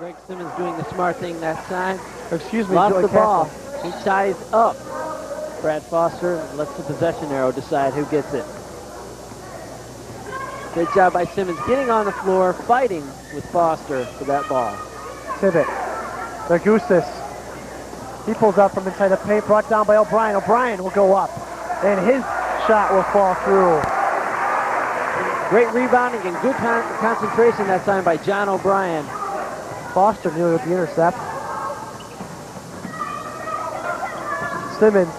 Greg Simmons doing the smart thing that time. Excuse me, Lost Joilet the ball. Catholic. He ties up Brad Foster and lets the possession arrow decide who gets it. Great job by Simmons getting on the floor, fighting with Foster for that ball. Tibbet. Dragusis. He pulls out from inside the paint, brought down by O'Brien. O'Brien will go up, and his shot will fall through. Great rebounding and good concentration that time by John O'Brien. Foster nearly with the intercept. Simmons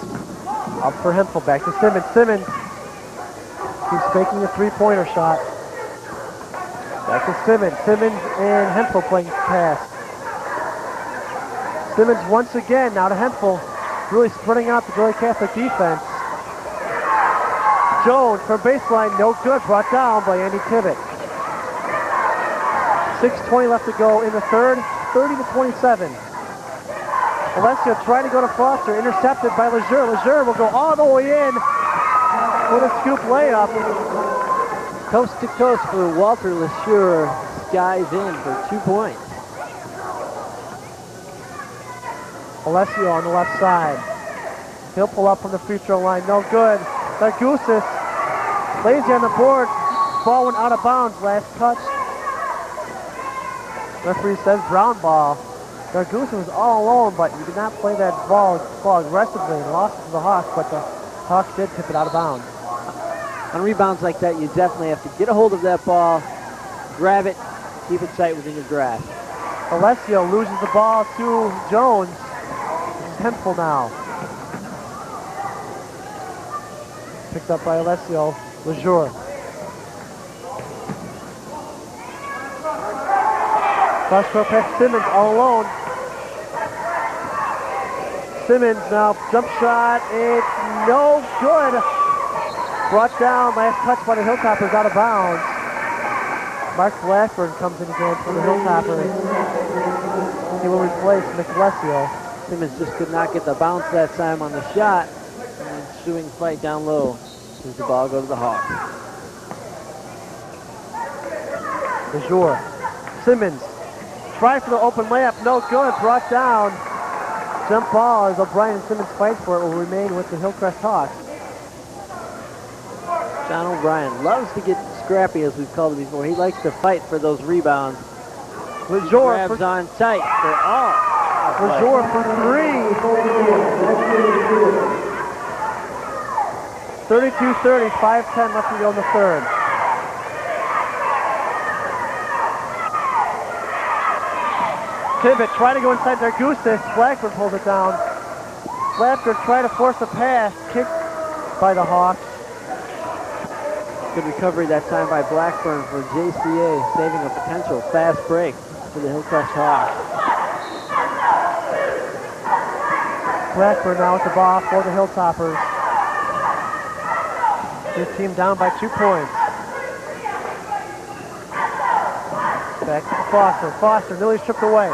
up for Hempel, back to Simmons. Simmons keeps faking a three-pointer shot. Back to Simmons. Simmons and Hempel playing pass. Simmons once again, now to Hempel, really spreading out the Joilet Catholic defense. Jones from baseline, no good, brought down by Andy Tibbet. 6:20 left to go in the third, 30-27. Alessio trying to go to Foster, intercepted by Lejeune. Lejeune will go all the way in with a scoop layup. Coast to coast for Walter LeSure. Skies in for 2 points. Alessio on the left side. He'll pull up from the free throw line, no good. Dragusis, lazy on the board. Ball went out of bounds, last touch. Referee says brown ball. Dragusis was all alone, but he did not play that ball aggressively and lost it to the Hawks, but the Hawks did tip it out of bounds. On rebounds like that, you definitely have to get a hold of that ball, grab it, keep it tight within your grasp. Alessio loses the ball to Jones. It's Hempel now. Picked up by Alessio. Lejeune. Cross court pass Simmons all alone. Simmons now jump shot. It's no good. Brought down, last touch by the Hilltoppers, out of bounds. Mark Blackburn comes in again for the Hilltoppers. He will replace Nick Alessio. Simmons just could not get the bounce that time on the shot. An ensuing fight down low as the ball go to the Hawks. Lejeune. Simmons. Try for the open layup, no good, brought down. Jump ball as O'Brien and Simmons fight for it will remain with the Hillcrest Hawks. John O'Brien loves to get scrappy, as we've called it before. He likes to fight for those rebounds. Lejeune grabs on tight for all. Lejeune for three. 32-30, 5:10 left to go in the third. Tibbet trying to go inside their Dragusis. Blackburn pulls it down. Blackburn trying to force a pass. Kicked by the Hawks. Good recovery that time by Blackburn for JCA, saving a potential fast break for the Hillcrest Hawks. Blackburn now with the ball for the Hilltoppers. His team down by 2 points. Back to Foster. Foster nearly stripped away.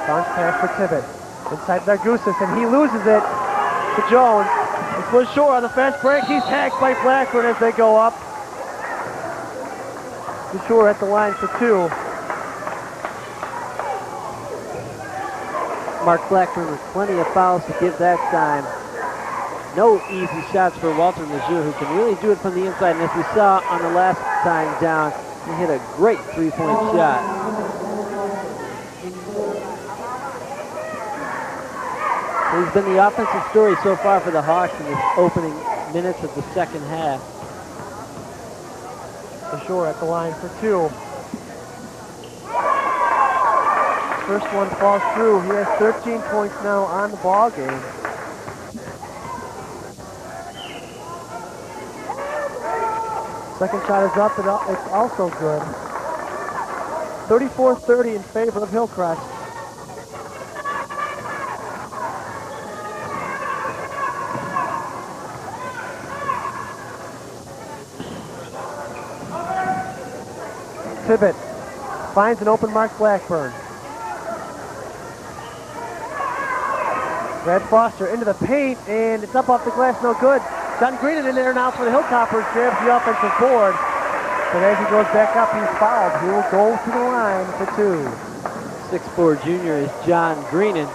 Bounce pass for Tibbet. Inside Dragusis, and he loses it to Jones. It's Lejeune on the fast break. He's hacked by Blackburn as they go up. Lejeune at the line for two. Mark Blackburn with plenty of fouls to give that time. No easy shots for Walter Lejeune, who can really do it from the inside. And as we saw on the last time down, he hit a great three-point shot. So he's been the offensive story so far for the Hawks in the opening minutes of the second half. Lejeune at the line for two. First one falls through. He has 13 points now on the ball game. Second shot is up, and it's also good. 34-30 in favor of Hillcrest. Tibbet finds an open Mark Blackburn. Brad Foster into the paint, and it's up off the glass, no good. John Green in there now for the Hilltoppers, grabs the offensive board. But as he goes back up, he's fouled. He will go to the line for 2. 6'4" junior is John Greenan.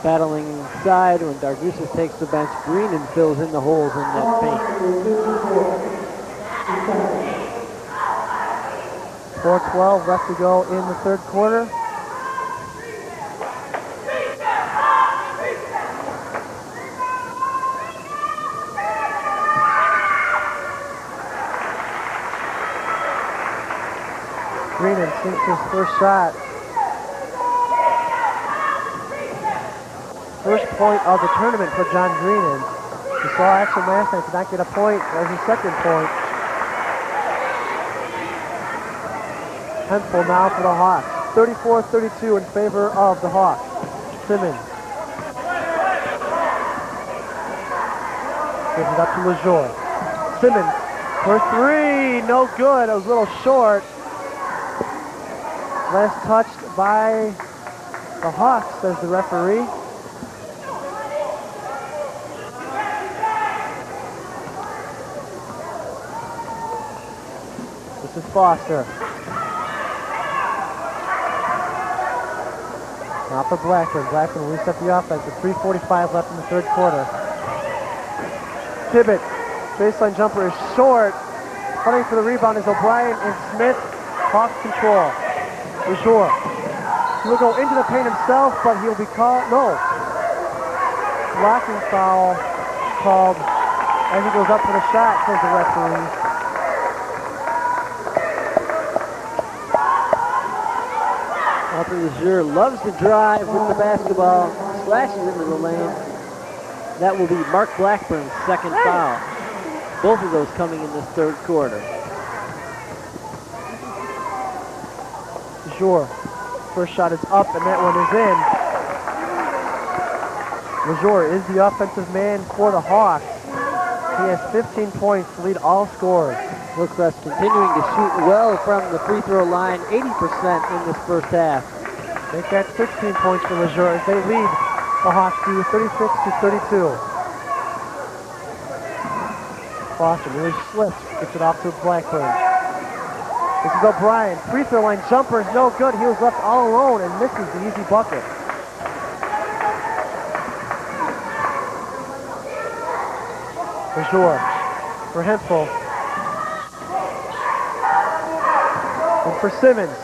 Battling inside when Dargusis takes the bench. Greenan fills in the holes in that paint. 4:12 left to go in the third quarter. Greenan sinks his first shot. First point of the tournament for John Greenan. We saw action last night, did not get a point as his second point. Hempel now for the Hawks. 34-32 in favor of the Hawks. Simmons. Gives it up to LeJour. Simmons for 3, no good, it was a little short. Last touched by the Hawks, says the referee. This is Foster. Now for Blackburn. Blackburn will reset the offense with 3:45 left in the third quarter. Tibbett, baseline jumper is short. Running for the rebound is O'Brien and Smith. Hawks control. LeJour. He will go into the paint himself, but he'll be called, no. Blocking foul called as he goes up for the shot, says the referee. Walter LeJour loves to drive with the basketball, slashes into the lane. That will be Mark Blackburn's second foul. Both of those coming in this third quarter. LeJour. First shot is up, and that one is in. LeJour is the offensive man for the Hawks. He has 15 points to lead all scorers. Hillcrest continuing to shoot well from the free throw line, 80% in this first half. Make that 16 points for LeJour as they lead the Hawks to 36-32. Foster really slips, gets it off to Blackburn. This is O'Brien. Free throw line jumper is no good. He was left all alone and misses the easy bucket. LeJour for Hempel. And for Simmons.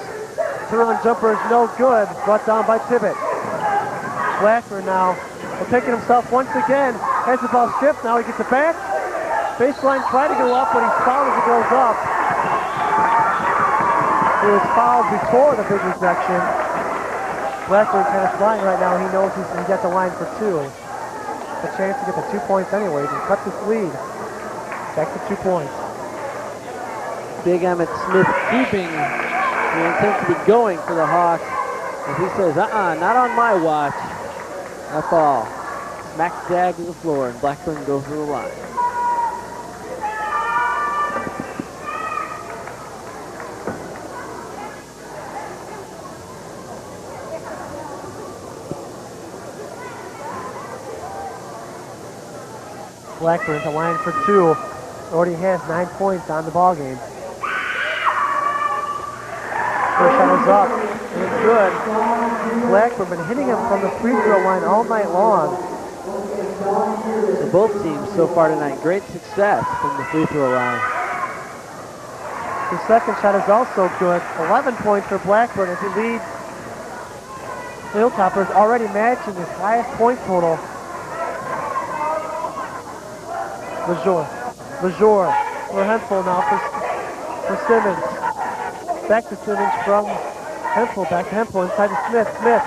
Throw-in jumper is no good. Brought down by Tibbett. Blackburn now taking himself once again. Has the ball stripped. Now he gets it back. Baseline tried to go up, but he's fouled as it goes up. He was fouled before the big rejection. Blackburn kind of flying right now. He knows he's got the line for 2. A chance to get the 2 points anyways and cut this lead. Back to 2 points. Big Emmett Smith keeping the intensity going for the Hawks. As he says, not on my watch. A fall. Smack dab to the floor, and Blackburn goes to the line. Blackburn at the line for 2. Already has 9 points on the ball game. First shot is up, and it's good. Blackburn been hitting him from the free throw line all night long. So both teams so far tonight, great success from the free throw line. The second shot is also good. 11 points for Blackburn as he leads the Hilltoppers, already matching his highest point total. LeJour for Hempel now for Simmons. Back to Simmons from Hempel, back to Hempel, inside to Smith. Smith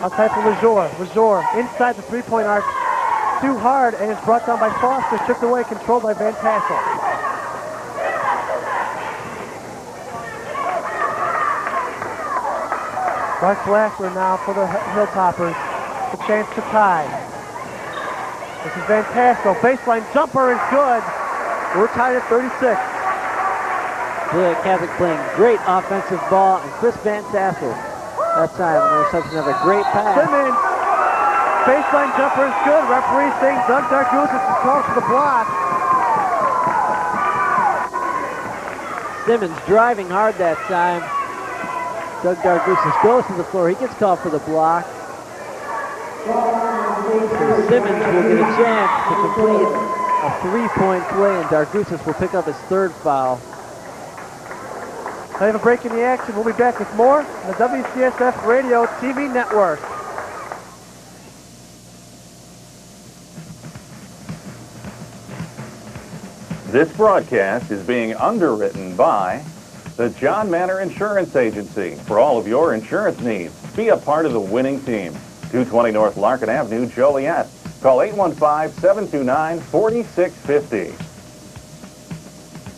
outside for LeJour. LeJour inside the three-point arc. Too hard, and it's brought down by Foster, stripped away, controlled by Van Tassel. Mark Blackburn now for the Hilltoppers. A chance to tie. This is Van Tassel. Baseline jumper is good. We're tied at 36. Joilet Catholic playing great offensive ball, and Chris Van Tassel that time an interception of a great pass. Simmons. Baseline jumper is good. Referee saying Doug Dargusis is called for the block. Simmons driving hard that time. Doug Dargusis goes to the floor. He gets called for the block. So Simmons will get a chance to complete a three-point play, and Dargusis will pick up his third foul. I have a break in the action. We'll be back with more on the WCSF Radio TV Network. This broadcast is being underwritten by the John Manor Insurance Agency. For all of your insurance needs, be a part of the winning team. 220 North Larkin Avenue, Joliet. Call 815-729-4650.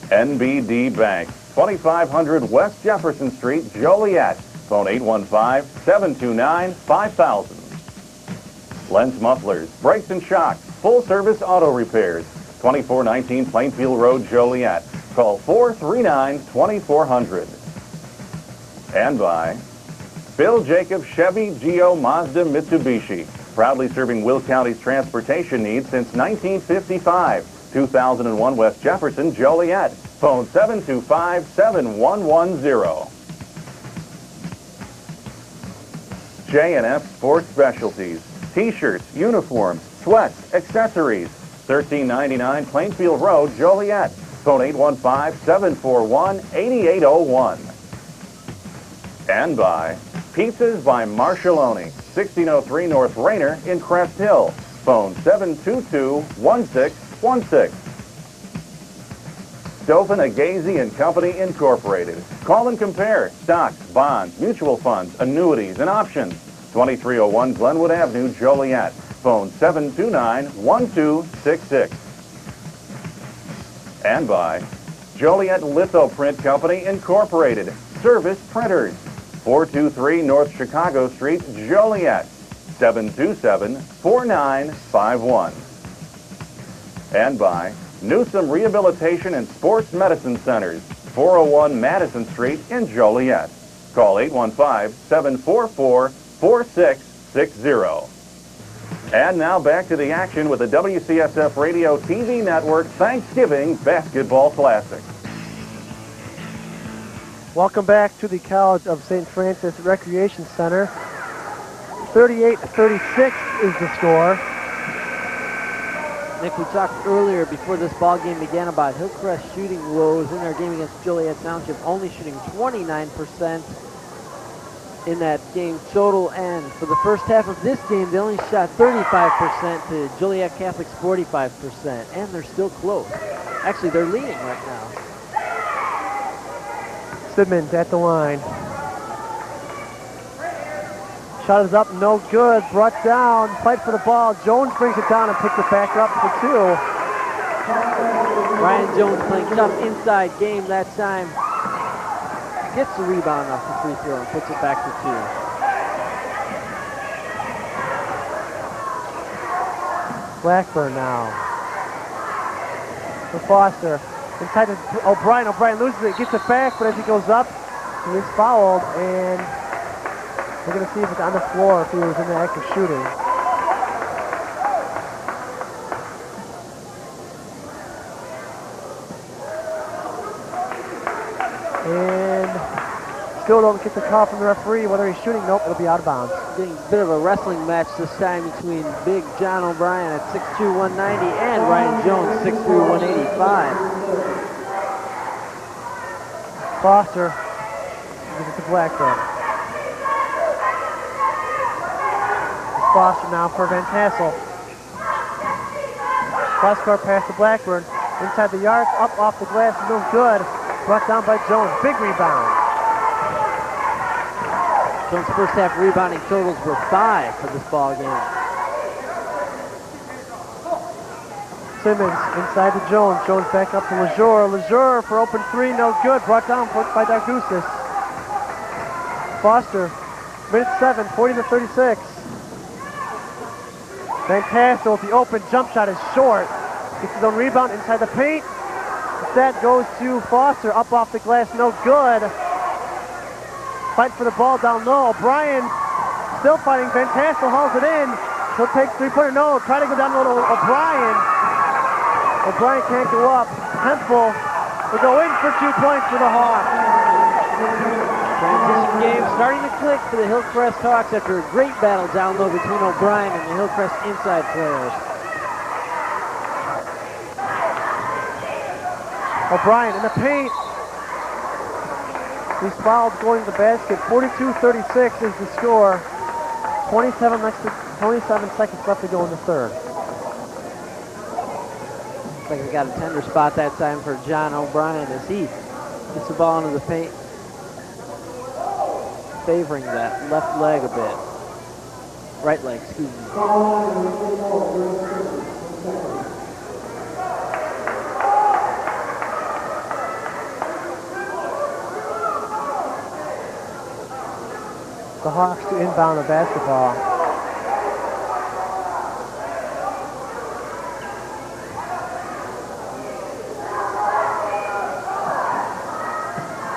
NBD Bank, 2500 West Jefferson Street, Joliet. Phone 815-729-5000. Lens Mufflers, Brakes and Shocks, full-service auto repairs. 2419 Plainfield Road, Joliet. Call 439-2400. And by Bill Jacobs Chevy, Geo, Mazda, Mitsubishi. Proudly serving Will County's transportation needs since 1955. 2001 West Jefferson, Joliet. Phone 725-7110. J&F Sports Specialties. T-shirts, uniforms, sweats, accessories. 1399 Plainfield Road, Joliet. Phone 815-741-8801. And by Pizzas by Marshaloni, 1603 North Rainer in Crest Hill. Phone 722-1616. Stofan Agazy and Company Incorporated. Call and compare stocks, bonds, mutual funds, annuities, and options. 2301 Glenwood Avenue, Joliet. Phone 729-1266. And by Joliet Litho Print Company Incorporated. Service Printers. 423 North Chicago Street, Joliet. 727-4951. And by Newsom Rehabilitation and Sports Medicine Centers, 401 Madison Street in Joliet. Call 815-744-4660. And now back to the action with the WCSF Radio TV Network Thanksgiving Basketball Classic. Welcome back to the College of St. Francis Recreation Center. 38-36 is the score. Nick, we talked earlier before this ball game began about Hillcrest shooting woes in their game against Joliet Township, only shooting 29% in that game total. And for the first half of this game, they only shot 35% to Joilet Catholic's 45%, and they're still close. Actually, they're leading right now. Simmons at the line. Shot is up, no good. Brought down, fight for the ball. Jones brings it down and picks it back up for two. Ryan Jones playing tough inside game that time. Gets the rebound off the free throw and puts it back to two. Blackburn now. For Foster. Inside to O'Brien. O'Brien loses it, gets it back, but as he goes up, he is fouled, and we're going to see if it's on the floor if he was in the act of shooting. And still don't get the call from the referee whether he's shooting. Nope, it'll be out of bounds. Getting a bit of a wrestling match this time between big John O'Brien at 6'2", 190 and Ryan Jones, 6'3", 185. Foster gives it to Blackburn. Foster now for Van Tassel. Cross-court pass to Blackburn. Inside the arc, up off the glass, no good. Brought down by Jones. Big rebound. Jones' first half rebounding totals were 5 for this ball game. Simmons inside to Jones. Jones back up to Lejour. Lejour for open three, no good. Brought down by Dargusis. Foster, minute 7, 40-36. Van Tassel, the open jump shot is short. Gets his own rebound inside the paint. That goes to Foster, up off the glass, no good. Fight for the ball down low. O'Brien still fighting. Van Tassel hauls it in. He'll take three-pointer, no. Try to go down low to O'Brien. O'Brien can't go up. Hempel will go in for 2 points for the Hawks. Transition game starting to click for the Hillcrest Hawks after a great battle down low between O'Brien and the Hillcrest inside players. O'Brien in the paint. He's fouled going to the basket. 42-36 is the score. 27 seconds left to go in the third. Looks like they got a tender spot that time for John O'Brien as he gets the ball into the paint, favoring that left leg a bit. Right leg, excuse me. The Hawks to inbound the basketball.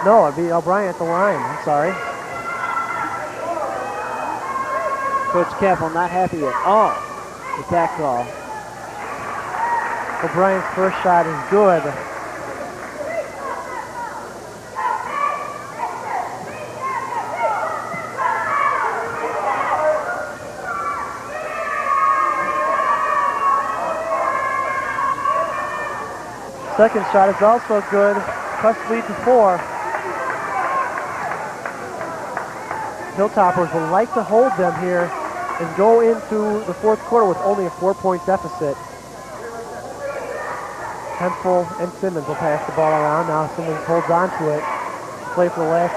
No, it'd be O'Brien at the line. I'm sorry. Coach Keppel not happy at all with that call. O'Brien's first shot is good. Second shot is also good. Cuts lead to 4. Hilltoppers would like to hold them here and go into the fourth quarter with only a 4-point deficit. Hempel and Simmons will pass the ball around. Now Simmons holds on to it. Play for the last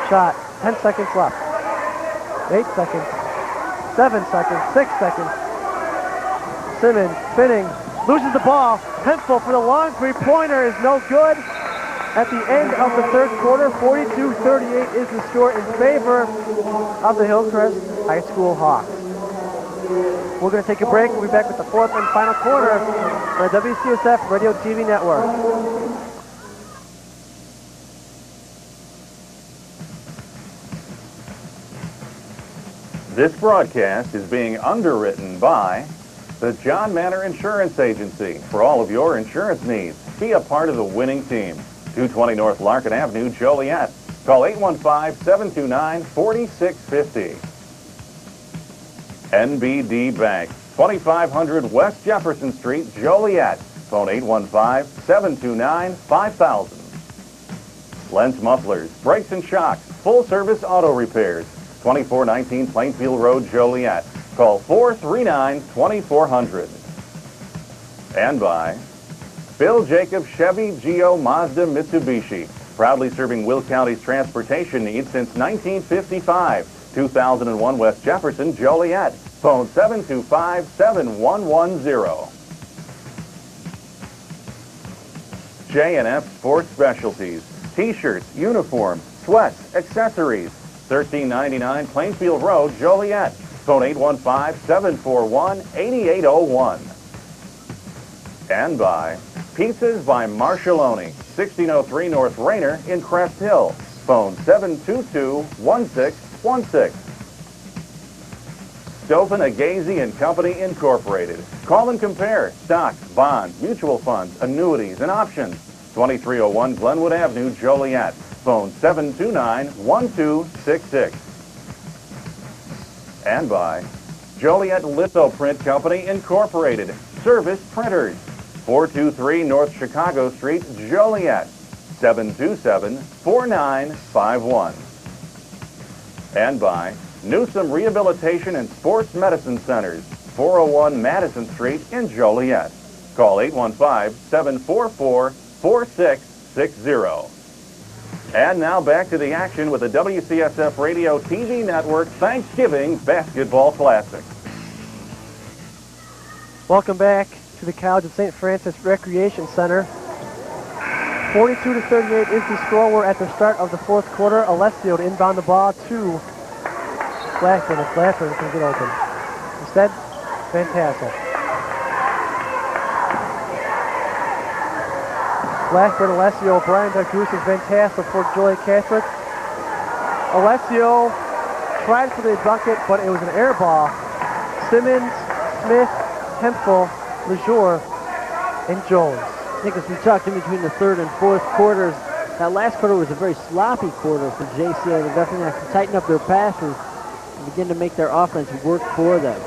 shot. 10 seconds left. 8 seconds. 7 seconds. 6 seconds. Simmons spinning. Loses the ball. Hempel for the long three-pointer is no good. At the end of the third quarter, 42-38 is the score in favor of the Hillcrest High School Hawks. We're going to take a break. We'll be back with the fourth and final quarter on the WCSF Radio TV Network. This broadcast is being underwritten by the John Manor Insurance Agency. For all of your insurance needs, be a part of the winning team. 220 North Larkin Avenue, Joliet. Call 815-729-4650. NBD Bank, 2500 West Jefferson Street, Joliet. Phone 815-729-5000. Lentz Mufflers, Brakes and Shocks, full-service auto repairs. 2419 Plainfield Road, Joliet. Call 439-2400. And by Bill Jacobs Chevy, Geo, Mazda, Mitsubishi. Proudly serving Will County's transportation needs since 1955. 2001 West Jefferson, Joliet. Phone 725-7110. J&F Sports Specialties. T-shirts, uniforms, sweats, accessories. 1399 Plainfield Road, Joliet. Phone 815-741-8801. And by Pizzas by Marshaloni, 1603 North Rainer in Crest Hill. Phone 722-1616. Stopin, Agazy and Company Incorporated. Call and compare stocks, bonds, mutual funds, annuities, and options. 2301 Glenwood Avenue, Joliet. Phone 729-1266. And by Joliet Lithoprint Company Incorporated. Service printers. 423 North Chicago Street, Joliet. 727-4951. And by Newsom Rehabilitation and Sports Medicine Centers, 401 Madison Street in Joliet. Call 815-744-4660. And now back to the action with the WCSF Radio TV Network Thanksgiving Basketball Classic. Welcome back to the College of St. Francis Recreation Center. 42-38 is the score. We're at the start of the fourth quarter. Alessio to inbound the ball to Blackburn. If Blackburn can get open. Instead, Van Tassel. Blackburn, Alessio, Brian Douglas, Van Tassel for Joilet Catholic. Alessio tried for the bucket, but it was an air ball. Simmons, Smith, Hempel, Lejour, and Jones. I think as we talked in between the third and fourth quarters, that last quarter was a very sloppy quarter for JCA. They definitely have to tighten up their passes and begin to make their offense work for them.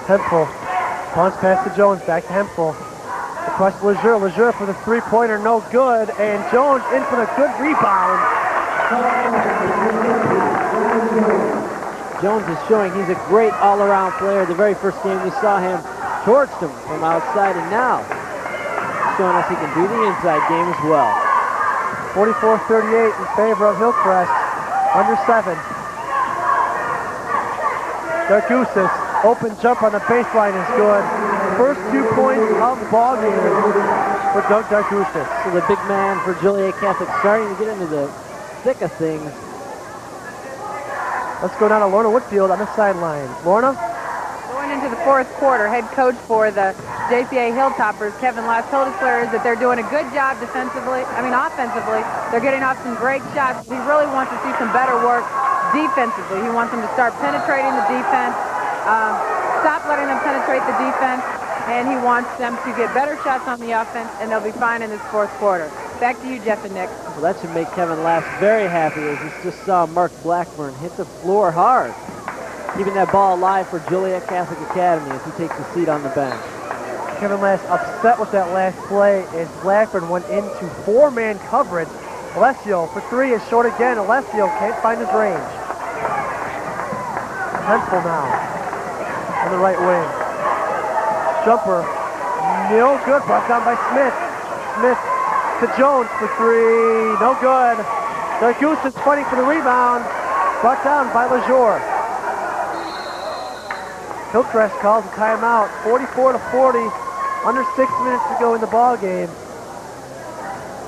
Hempel. Bounce pass to Jones. Back to Hempel. Across Lejeune. Lejeune for the three-pointer. No good. And Jones in for the good rebound. Jones is showing he's a great all-around player. The very first game we saw him torched him from outside, and now showing us he can do the inside game as well. 44-38 in favor of Hillcrest. Under 7. Dargusis. Open jump on the baseline is good. First 2 points of the ball game for Doug Dargusis. So the big man for Joilet Catholic starting to get into the thick of things. Let's go down to Lorna Whitfield on the sideline. Lorna? Going into the fourth quarter, head coach for the JCA Hilltoppers, Kevin Last, told his players that they're doing a good job offensively. They're getting off some great shots. He really wants to see some better work defensively. He wants them to start penetrating the defense, stop letting them penetrate the defense, and he wants them to get better shots on the offense, and they'll be fine in this fourth quarter. Back to you, Jeff and Nick. Well, that should make Kevin Last very happy as he just saw Mark Blackburn hit the floor hard, keeping that ball alive for Joilet Catholic Academy as he takes a seat on the bench. Kevin Last upset with that last play as Blackburn went into four-man coverage. Alessio for three is short again. Alessio can't find his range. Hempel now on the right wing. Jumper, no good. Brought down by Smith. Smith to Jones for three, no good. Dargusis fighting for the rebound. Brought down by Lejeune. Hillcrest calls a timeout. 44-40. Under 6 minutes to go in the ball game.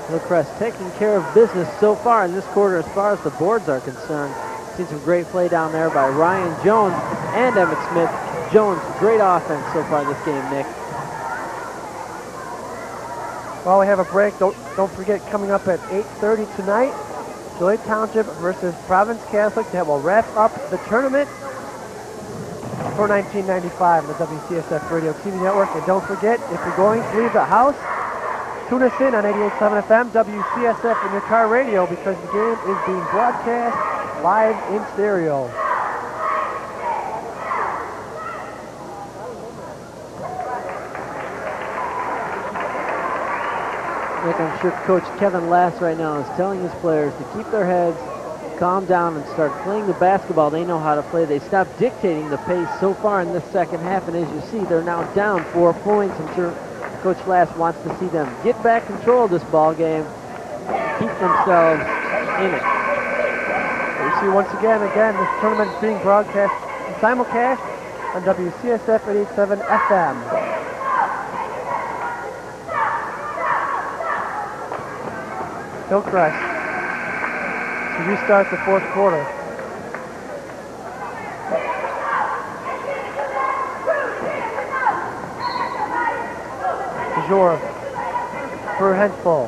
Hillcrest taking care of business so far in this quarter as far as the boards are concerned. Seen some great play down there by Ryan Jones and Emmett Smith. Jones, great offense so far this game, Nick. While we have a break, don't forget, coming up at 8:30 tonight, Joilet Township versus Providence Catholic. That will wrap up the tournament for 1995 on the WCSF Radio TV Network. And don't forget, if you're going to leave the house, tune us in on 88.7 FM, WCSF in your car radio, because the game is being broadcast live in stereo. Nick, I'm sure Coach Kevin Last right now is telling his players to keep their heads, calm down, and start playing the basketball they know how to play. They stopped dictating the pace so far in this second half, and as you see, they're now down 4 points. I'm sure Coach Last wants to see them get back control of this ball game, keep themselves in it. You see once again, this tournament is being broadcast and simulcast on WCSF 88.7 FM. Hillcrest to restart the fourth quarter. Lejeune for Hempel.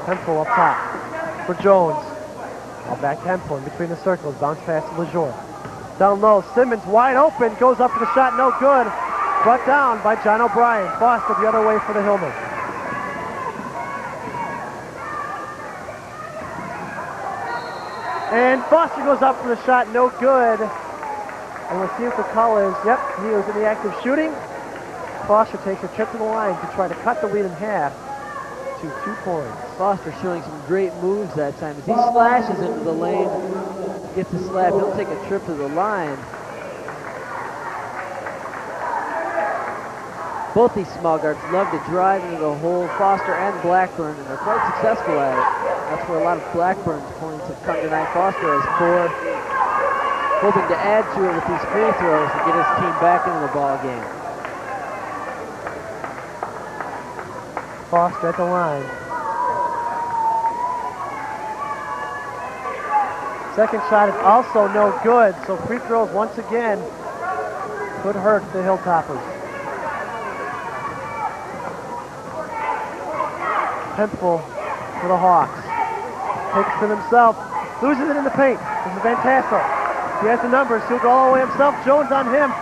Hempel up top for Jones. All back to Hempel in between the circles. Bounce pass to Lejeune. Down low, Simmons wide open. Goes up for the shot, no good. Brought down by John O'Brien. Foster the other way for the Hillmen. And Foster goes up for the shot, no good. And we'll see what the call is. Yep, he was in the act of shooting. Foster takes a trip to the line to try to cut the lead in half to 2 points. Foster showing some great moves that time. As he slashes into the lane, gets a slap, he'll take a trip to the line. Both these small guards love to drive into the hole, Foster and Blackburn, and they're quite successful at it. That's where a lot of Blackburn's points have come tonight. Foster has 4, hoping to add to it with these free throws to get his team back into the ball game. Foster at the line. Second shot is also no good, so free throws once again could hurt the Hilltoppers. Hempel for the Hawks. Takes it to himself. Loses it in the paint. This is Van Tassel. He has the numbers. He'll go all the way himself. Jones on him.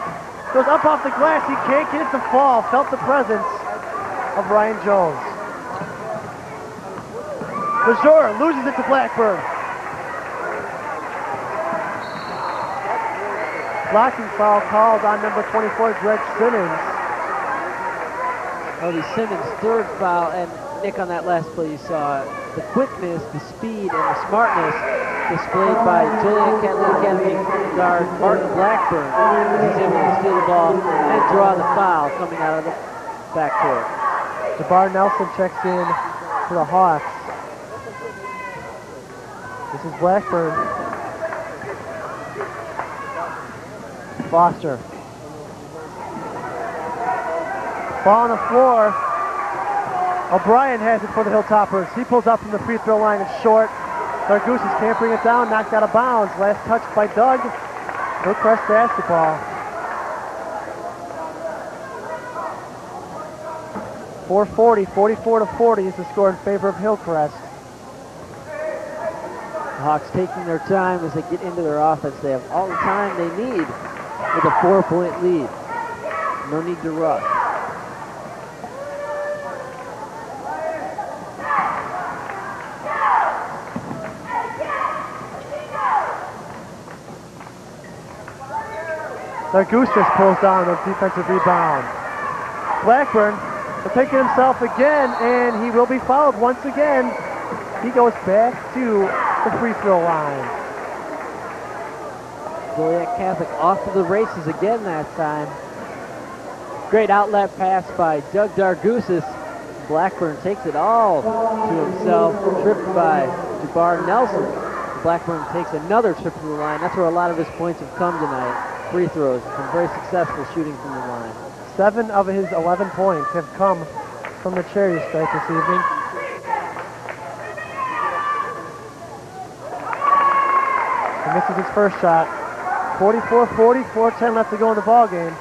Goes up off the glass. He can't get it to fall. Felt the presence of Ryan Jones. Lejour loses it to Blackburn. Blocking foul called on number 24, Greg Simmons. That'll be Simmons' third foul, and Nick, on that last play you saw the quickness, the speed, and the smartness displayed by Joilet Catholic Academy guard Martin Blackburn. He's able to steal the ball and draw the foul coming out of the backcourt. Jabbar Nelson checks in for the Hawks. This is Blackburn. Foster. Ball on the floor. O'Brien has it for the Hilltoppers. He pulls up from the free throw line. It's short. Dargusis can't bring it down. Knocked out of bounds. Last touch by Doug. Hillcrest basketball. 4:40, 44-40 is the score in favor of Hillcrest. The Hawks taking their time as they get into their offense. They have all the time they need with a 4-point lead. No need to rush. Dargusis pulls down the defensive rebound. Blackburn will take it himself again, and he will be fouled once again. He goes back to the free throw line. Joilet Catholic off to the races again that time. Great outlet pass by Doug Dargusis. Blackburn takes it all to himself, tripped by Jabbar Nelson. Blackburn takes another trip to the line. That's where a lot of his points have come tonight. Free throws, been very successful shooting from the line. 7 of his 11 points have come from the charity stripe this evening. He misses his first shot. 44-40, 4:10 left to go in the ball game.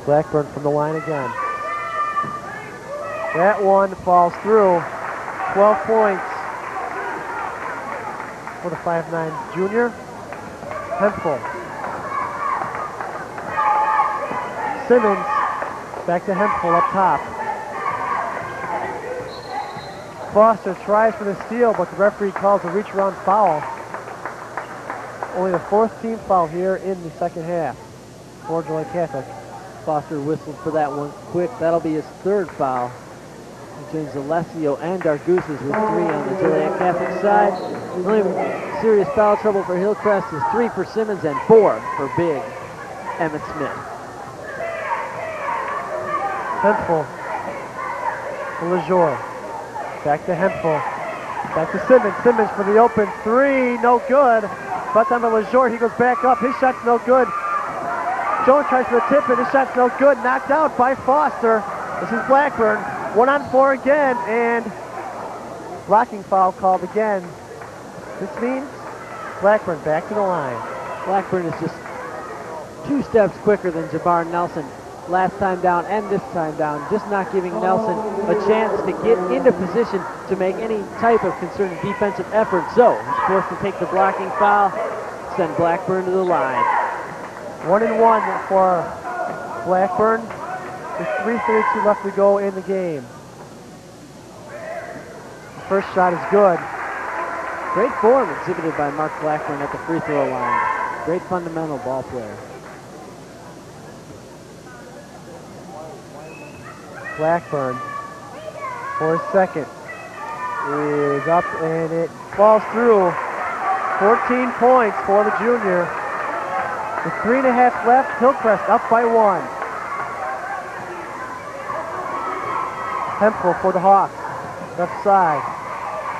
Blackburn from the line again. That one falls through. 12 points for the 5'9" junior. Hemphill. Simmons back to Hemphill up top. Foster tries for the steal, but the referee calls a reach around foul. Only the 4th team foul here in the second half for Joilet Catholic. Foster whistled for that one quick. That'll be his 3rd foul. James Alessio and Dargusis with 3 on the Joilet Catholic side. The only serious foul trouble for Hillcrest is 3 for Simmons and 4 for big Emmett Smith. Hemphill. Lejour. Back to Hemphill. Back to Simmons. Simmons for the open 3. No good. But down to Lejour. He goes back up. His shot's no good. Jones tries for the tip, and his shot's no good. Knocked out by Foster. This is Blackburn. 1-on-4 again, and blocking foul called again. This means Blackburn back to the line. Blackburn is just 2 steps quicker than Jabbar Nelson last time down and this time down, just not giving Nelson a chance to get into position to make any type of concerted defensive effort. So he's forced to take the blocking foul, send Blackburn to the line. 1-1 for Blackburn. With 3:32 left to go in the game. The first shot is good. Great form exhibited by Mark Blackburn at the free throw line. Great fundamental ball player. Blackburn for his second is up, and it falls through. 14 points for the junior. With 3.5 left, Hillcrest up by 1. Hemphill for the Hawks. Left side.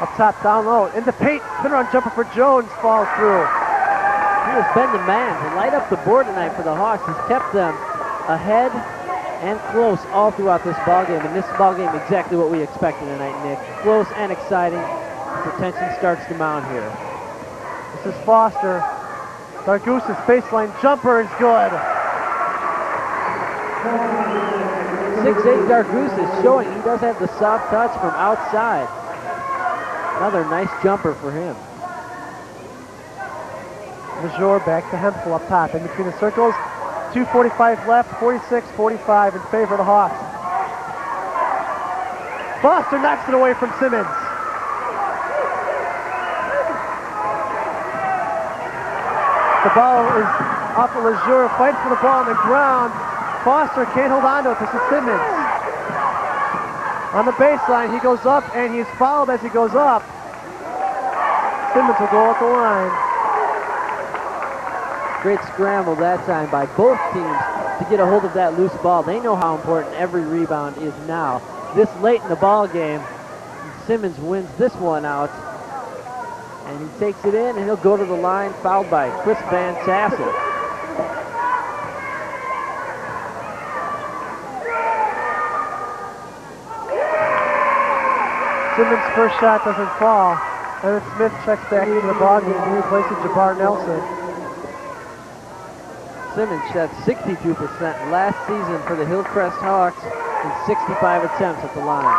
Up top, down low. In the paint. Spin around jumper for Jones. Falls through. He has been the man to light up the board tonight for the Hawks. He's kept them ahead and close all throughout this ballgame. And this ballgame exactly what we expected tonight, Nick. Close and exciting. The tension starts to mount here. This is Foster. Dargusis baseline jumper is good. 6'8" Dargoose is showing he does have the soft touch from outside. Another nice jumper for him. Major back to Hempel up top in between the circles. 2:45 left, 46-45 in favor of the Hawks. Foster knocks it away from Simmons. The ball is off of Lejeune, fights for the ball on the ground. Foster can't hold on to it. This is Simmons. On the baseline, he goes up, and he's fouled as he goes up. Simmons will go at the line. Great scramble that time by both teams to get a hold of that loose ball. They know how important every rebound is now. This late in the ball game, Simmons wins this one out. And he takes it in, and he'll go to the line, fouled by Chris Van Tassel. Simmons' first shot doesn't fall. Evan Smith checks back into the ball game. He replaces Jabbar Nelson. Simmons shot 62% last season for the Hillcrest Hawks in 65 attempts at the line.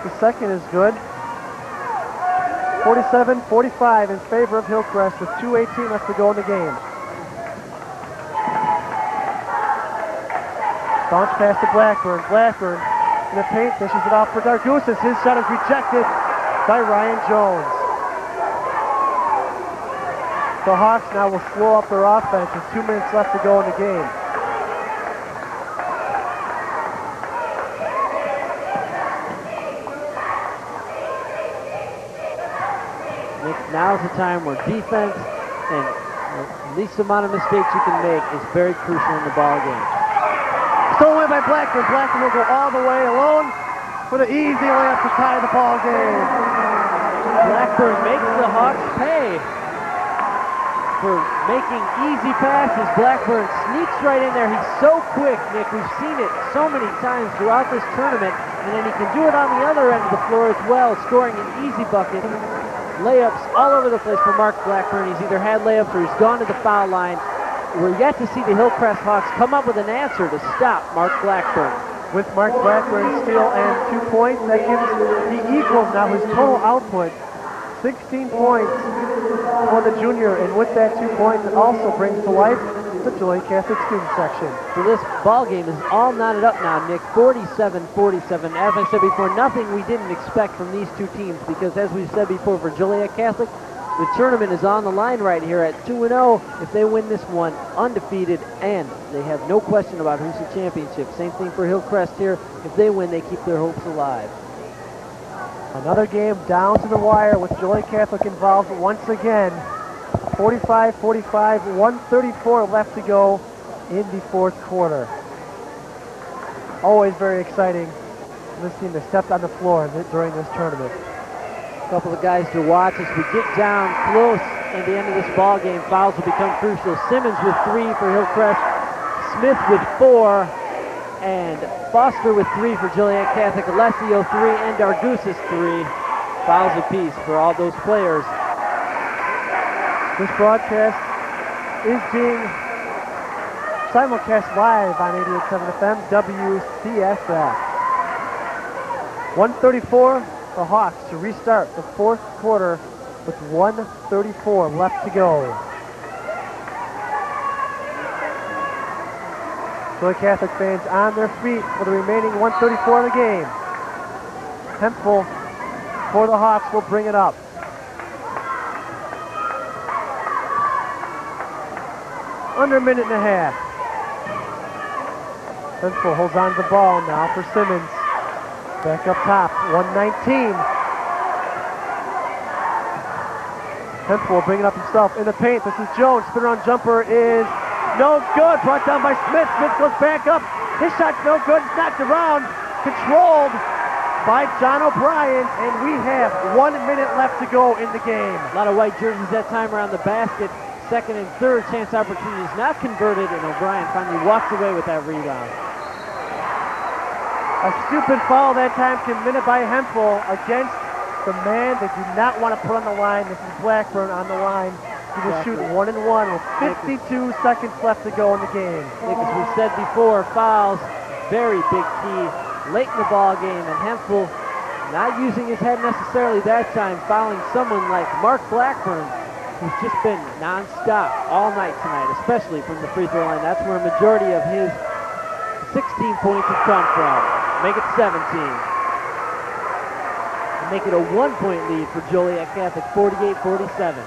The second is good. 47-45 in favor of Hillcrest with 2:18 left to go in the game. Bounce pass to Blackburn. Blackburn in the paint, dishes it off for Dargoussis. His shot is rejected by Ryan Jones. The Hawks now will slow up their offense with 2 minutes left to go in the game. Now's the time where defense and the least amount of mistakes you can make is very crucial in the ball game. Stolen away by Blackburn. Blackburn will go all the way alone for the easy layup to tie the ball game. Blackburn makes the Hawks pay for making easy passes. Blackburn sneaks right in there. He's so quick, Nick. We've seen it so many times throughout this tournament. And then he can do it on the other end of the floor as well, scoring an easy bucket. Layups all over the place for Mark Blackburn. He's either had layups or he's gone to the foul line. We're yet to see the Hillcrest Hawks come up with an answer to stop Mark Blackburn. With Mark Blackburn's steal and 2 points, that gives the Eagles now his total output, 16 points for the junior. And with that 2 points, it also brings to life the Joilet Catholic student section. So this ball game is all knotted up now, Nick. 47-47. As I said before, nothing we didn't expect from these two teams because, as we've said before, for Joilet Catholic, the tournament is on the line right here at 2-0. If they win this one, undefeated, and they have no question about who's the championship. Same thing for Hillcrest here. If they win, they keep their hopes alive. Another game down to the wire with Joilet Catholic involved once again. 45-45, 134 left to go in the fourth quarter. Always very exciting for this team to step on the floor during this tournament. A couple of guys to watch as we get down close at the end of this ball game. Fouls will become crucial. Simmons with 3 for Hillcrest, Smith with 4, and Foster with 3 for Joilet Catholic, Alessio 3, and Dargoussis 3. Fouls apiece for all those players. This broadcast is being simulcast live on 88.7 FM WCSF. 134 for Hawks to restart the fourth quarter with 1:34 left to go. Joilet Catholic fans on their feet for the remaining 1:34 of the game. Hempel for the Hawks will bring it up. Under a minute and a half. Hempel holds on to the ball now for Simmons. Back up top, 119. Hempel will bring it up himself in the paint. This is Jones. Spin around jumper is no good. Brought down by Smith. Smith goes back up. His shot's no good. It's knocked around. Controlled by John O'Brien. And we have 1 minute left to go in the game. A lot of white jerseys that time around the basket. Second and third chance opportunities not converted, and O'Brien finally walks away with that rebound. A stupid foul that time committed by Hempel against the man they do not want to put on the line. This is Blackburn on the line He will shoot 1 and 1 with 52 seconds left to go in the game. Nick, as we said before, fouls, very big key late in the ball game, and Hempel not using his head necessarily that time, fouling someone like Mark Blackburn, who's just been non-stop all night tonight, especially from the free throw line. That's where a majority of his 16 points have come from. Make it 17. And make it a 1-point lead for Joliet Catholic, 48-47.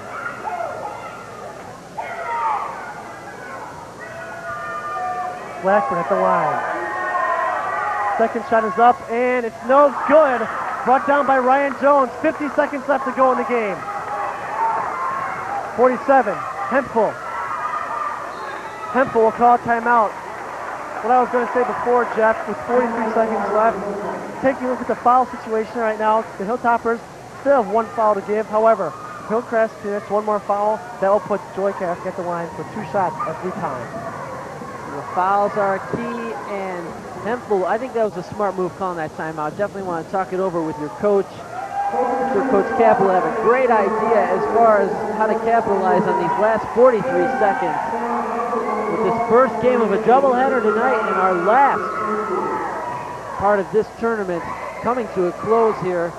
Blackburn at the line. Second shot is up, and it's no good. Brought down by Ryan Jones. 50 seconds left to go in the game. 47, Hempel. Hempel will call a timeout. What I was going to say before, Jeff, with 43 seconds left, taking a look at the foul situation right now, the Hilltoppers still have 1 foul to give. However, Hillcrest commits 1 more foul. That will put Joliet Catholic at the line for 2 shots every time. The fouls are key, and Hempel, I think that was a smart move calling that timeout. Definitely want to talk it over with your coach. I'm sure Coach Kapp will have a great idea as far as how to capitalize on these last 43 seconds. With this first game of a doubleheader tonight and our last part of this tournament coming to a close here.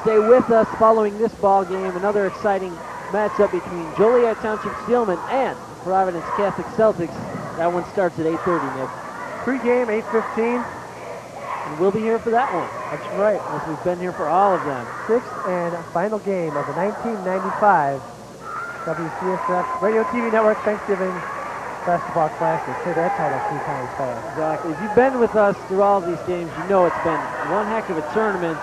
Stay with us following this ball game. Another exciting matchup between Joliet Township Steelmen and Providence Catholic Celtics. That one starts at 8:30, Nick. Pre-game, 8:15. And we'll be here for that one. That's right. As we've been here for all of them. 6th and final game of the 1995 WCSF Radio TV Network Thanksgiving Basketball Classic. Say that title 3 times fast. Exactly. If you've been with us through all of these games, you know it's been one heck of a tournament.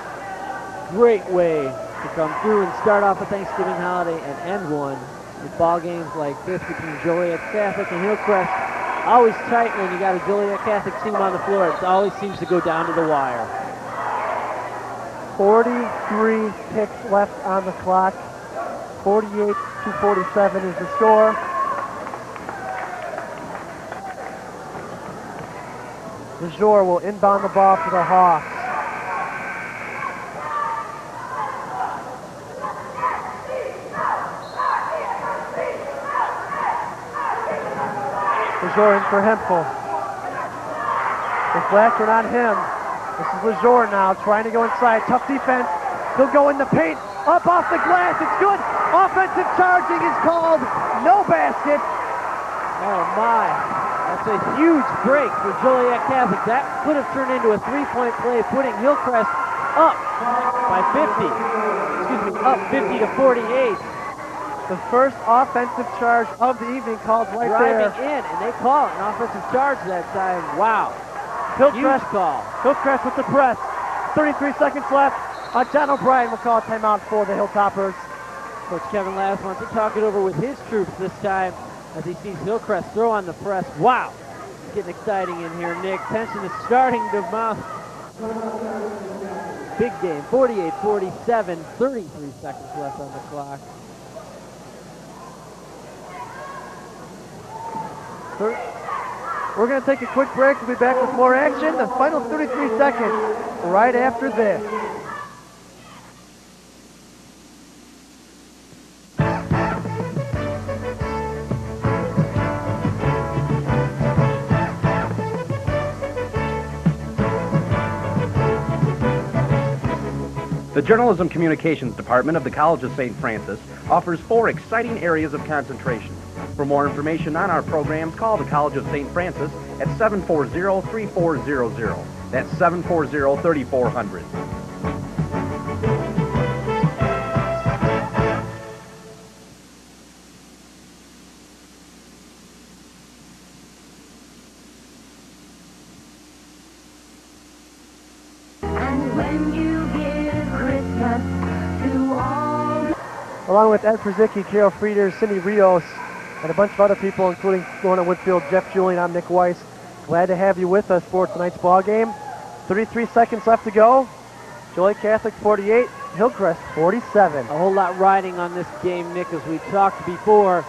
Great way to come through and start off a Thanksgiving holiday and end one with ball games like this between Joliet Catholic and Hillcrest. Always tight when you got a Joliet Catholic team on the floor. It always seems to go down to the wire. 43 ticks left on the clock. 48-47 is the score. DeJour will inbound the ball for the Hawks. DeJour in for Hempel. With Blackburn on him. This is DeJour now trying to go inside. Tough defense. He'll go in the paint. Up off the glass. It's good. Offensive charging is called. No basket. Oh my. That's a huge break for Joliet Catholic. That could have turned into a 3-point play, putting Hillcrest up by 50. Excuse me, up 50-48. The first offensive charge of the evening called right there. Driving in, and they call it an offensive charge that time. Wow. Hillcrest Huge call. Hillcrest with the press. 33 seconds left. John O'Brien will call a timeout for the Hilltoppers. Coach Kevin Lass wants to talk it over with his troops this time as he sees Hillcrest throw on the press. Wow. It's getting exciting in here, Nick. Tension is starting to mount. Big game. 48-47. 33 seconds left on the clock. We're going to take a quick break. We'll be back with more action. The final 33 seconds right after this. The Journalism Communications Department of the College of St. Francis offers 4 exciting areas of concentration. For more information on our programs, call the College of St. Francis at 740-3400. That's 740-3400. Along with Ed Przicki, Carol Frieder, Cindy Rios, and a bunch of other people, including Lorna Woodfield, Jeff Julian, I'm Nick Weiss. Glad to have you with us for tonight's ball game. 33 seconds left to go. Joliet Catholic 48, Hillcrest 47. A whole lot riding on this game, Nick, as we talked before.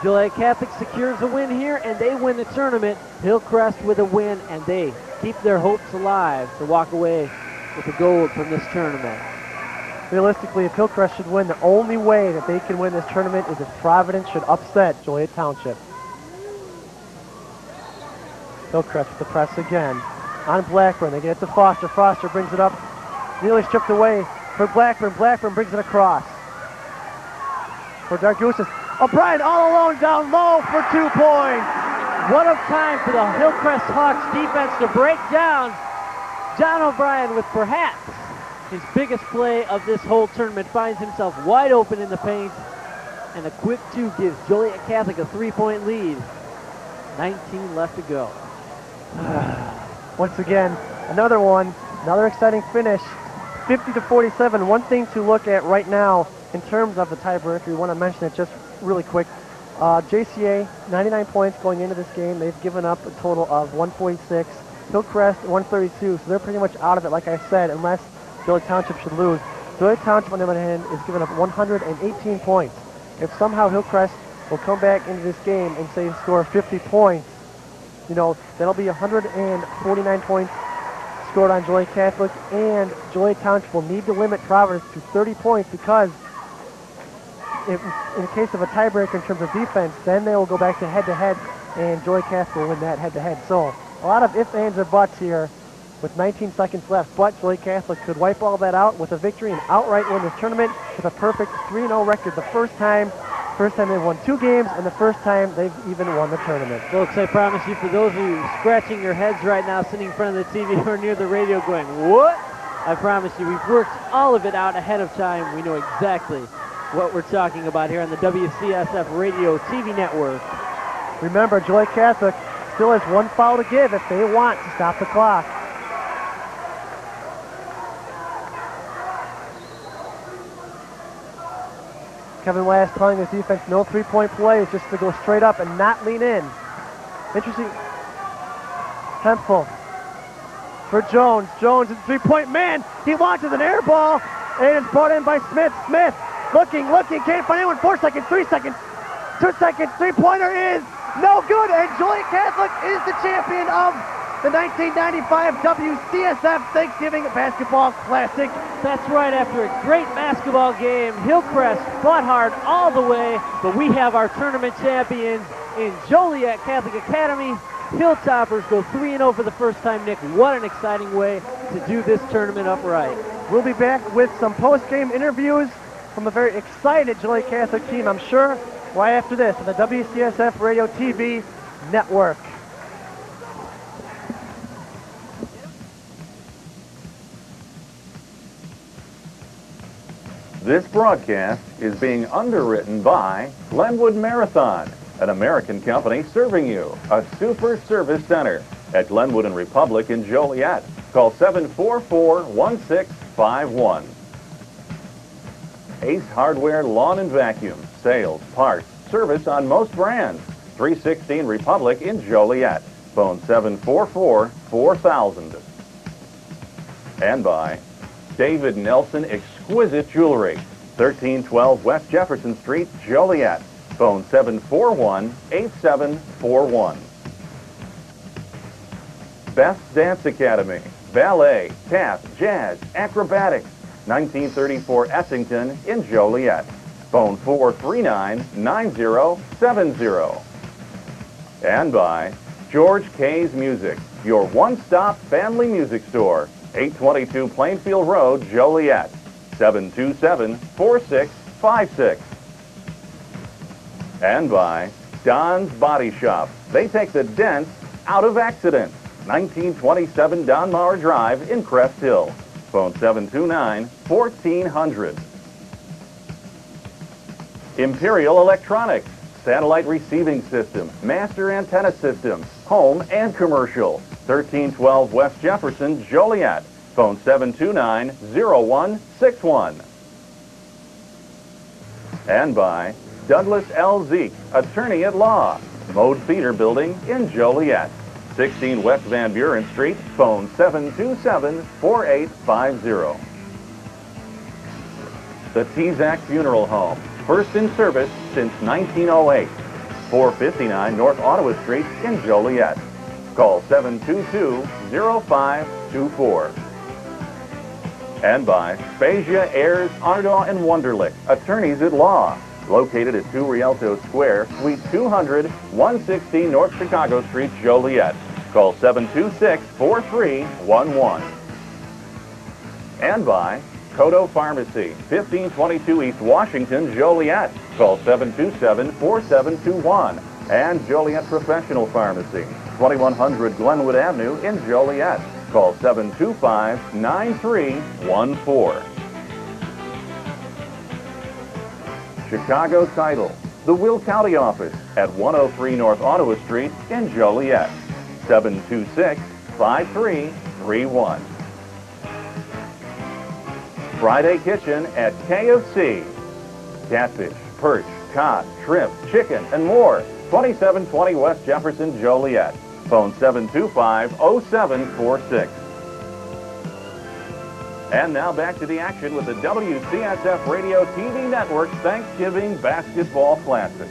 Joliet Catholic secures a win here, and they win the tournament. Hillcrest with a win, and they keep their hopes alive to walk away with the gold from this tournament. realistically, if Hillcrest should win, the only way that they can win this tournament is if Providence should upset Joliet Township. Hillcrest with the press again. On Blackburn, they get it to Foster. Foster brings it up, nearly stripped away for Blackburn. Blackburn brings it across for Dargusis. O'Brien all alone down low for 2 points. What a time for the Hillcrest Hawks defense to break down. John O'Brien with perhaps his biggest play of this whole tournament finds himself wide open in the paint, and a quick 2 gives Joilet Catholic a 3-point lead. 19 left to go. Once again, another exciting finish. 50-47. One thing to look at right now in terms of the tiebreaker, we want to mention it just really quick. JCA, 99 points going into this game. They've given up a total of 146. Hillcrest, 132. So they're pretty much out of it, like I said, unless Joliet Township should lose. Joliet Township, on the other hand, is giving up 118 points. If somehow Hillcrest will come back into this game and say score 50 points, you know, that'll be 149 points scored on Joilet Catholic, and Joliet Township will need to limit Providence to 30 points because if, in case of a tiebreaker in terms of defense, then they will go back to head-to-head, and Joilet Catholic will win that head-to-head. So a lot of ifs, ands, or buts here with 19 seconds left, but Joilet Catholic could wipe all that out with a victory and outright win this tournament with a perfect 3-0 record. The first time they've won 2 games, and the first time they've even won the tournament. Folks, I promise you, for those of you scratching your heads right now, sitting in front of the TV or near the radio going, what? I promise you, we've worked all of it out ahead of time. We know exactly what we're talking about here on the WCSF Radio TV network. Remember, Joilet Catholic still has 1 foul to give if they want to stop the clock. Kevin Last telling his defense no 3-point plays, just to go straight up and not lean in. Interesting. Hempel for Jones. Jones is 3-point man. He launches an air ball, and it's brought in by Smith. Smith looking, can't find anyone. 4 seconds, 3 seconds, 2 seconds. 3-pointer is no good, and Joilet Catholic is the champion of the 1995 WCSF Thanksgiving Basketball Classic. That's right, after a great basketball game, Hillcrest fought hard all the way, but we have our tournament champions in Joliet Catholic Academy. Hilltoppers go 3-0 for the first time, Nick. What an exciting way to do this tournament upright. We'll be back with some post-game interviews from a very excited Joliet Catholic team, I'm sure, right after this on the WCSF Radio TV network. This broadcast is being underwritten by Glenwood Marathon, an American company serving you. A super service center at Glenwood and Republic in Joliet. Call 744-1651. Ace Hardware Lawn and Vacuum. Sales, parts, service on most brands. 316 Republic in Joliet. Phone 744-4000. And by David Nelson Exquisite Jewelry, 1312 West Jefferson Street, Joliet. Phone 741-8741. Best Dance Academy, ballet, tap, jazz, acrobatics, 1934 Essington in Joliet. Phone 439-9070. And by George K's Music, your one-stop family music store. 822 Plainfield Road, Joliet. 727-4656. And by Don's Body Shop. They take the dents out of accidents. 1927 Don Mauer Drive in Crest Hill. Phone 729-1400. Imperial Electronics. Satellite receiving system, master antenna system, home and commercial. 1312 West Jefferson, Joliet. Phone 729-0161. And by Douglas L. Zeke, attorney at law. Mode Theater Building in Joliet. 16 West Van Buren Street. Phone 727-4850. The Tezak Funeral Home. First in service since 1908. 459 North Ottawa Street in Joliet. Call 722-0524. And by Spezia, Ayers, Ardaw, and Wunderlich, attorneys at law. Located at 2 Rialto Square, Suite 200, 116 North Chicago Street, Joliet. Call 726-4311. And by Codo Pharmacy, 1522 East Washington, Joliet. Call 727-4721. And Joliet Professional Pharmacy, 2100 Glenwood Avenue in Joliet. Call 725-9314. Chicago Title, the Will County office at 103 North Ottawa Street in Joliet. 726-5331. Friday Kitchen at KFC. Catfish, perch, cod, shrimp, chicken, and more. 2720 West Jefferson, Joliet. Phone 725-0746. And now back to the action with the WCSF Radio TV Network Thanksgiving Basketball Classic.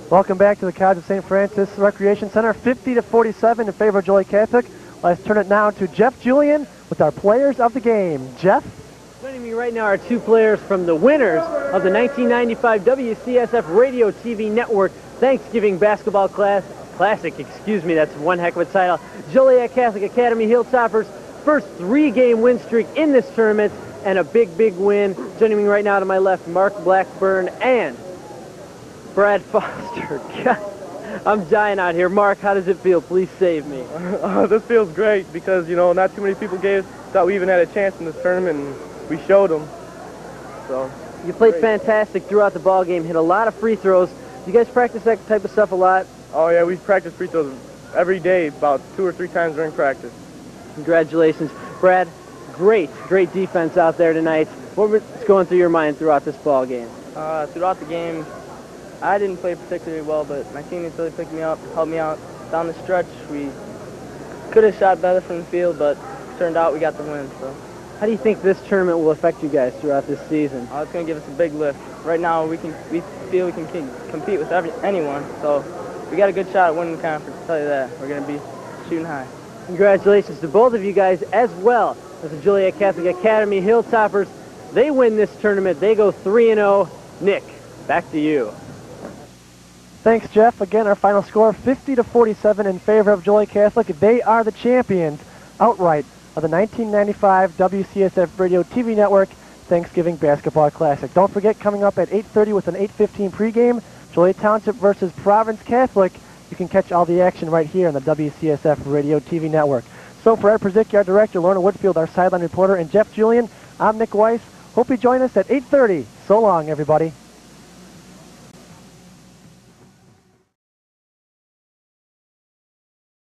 Welcome back to the College of St. Francis Recreation Center, 50-47 in favor of Joilet Catholic. Let's turn it now to Jeff Julian with our players of the game. Jeff? Joining me right now are two players from the winners of the 1995 WCSF Radio TV Network Thanksgiving Basketball Classic. Excuse me, that's one heck of a title. Joilet Catholic Academy Hilltoppers' first 3-game win streak in this tournament, and a big, big win. Joining me right now to my left, Mark Blackburn and Brad Foster. God, I'm dying out here. Mark, how does it feel? Please save me. This feels great because, you know, not too many people thought we even had a chance in this tournament, and we showed them. So you played fantastic throughout the ball game, hit a lot of free throws. You guys practice that type of stuff a lot? Oh, yeah, we practice free throws every day, about 2 or 3 times during practice. Congratulations. Brad, great defense out there tonight. What was going through your mind throughout this ball game? Throughout the game, I didn't play particularly well, but my teammates really picked me up, helped me out. Down the stretch, we could have shot better from the field, but it turned out we got the win. So, how do you think this tournament will affect you guys throughout this season? It's going to give us a big lift. Right now, we feel we can compete with anyone, so we got a good shot at winning the conference, I'll tell you that. We're going to be shooting high. Congratulations to both of you guys, as well as the Joilet Catholic Academy Hilltoppers. They win this tournament. They go 3-0. Nick, back to you. Thanks, Jeff. Again, our final score, 50-47 in favor of Joilet Catholic. They are the champions outright of the 1995 WCSF Radio TV Network Thanksgiving Basketball Classic. Don't forget, coming up at 8:30 with an 8:15 pregame, Joliet Township versus Providence Catholic. You can catch all the action right here on the WCSF Radio TV Network. So for Ed Przicki, our director, Lorna Woodfield, our sideline reporter, and Jeff Julian, I'm Nick Weiss. Hope you join us at 8:30. So long, everybody.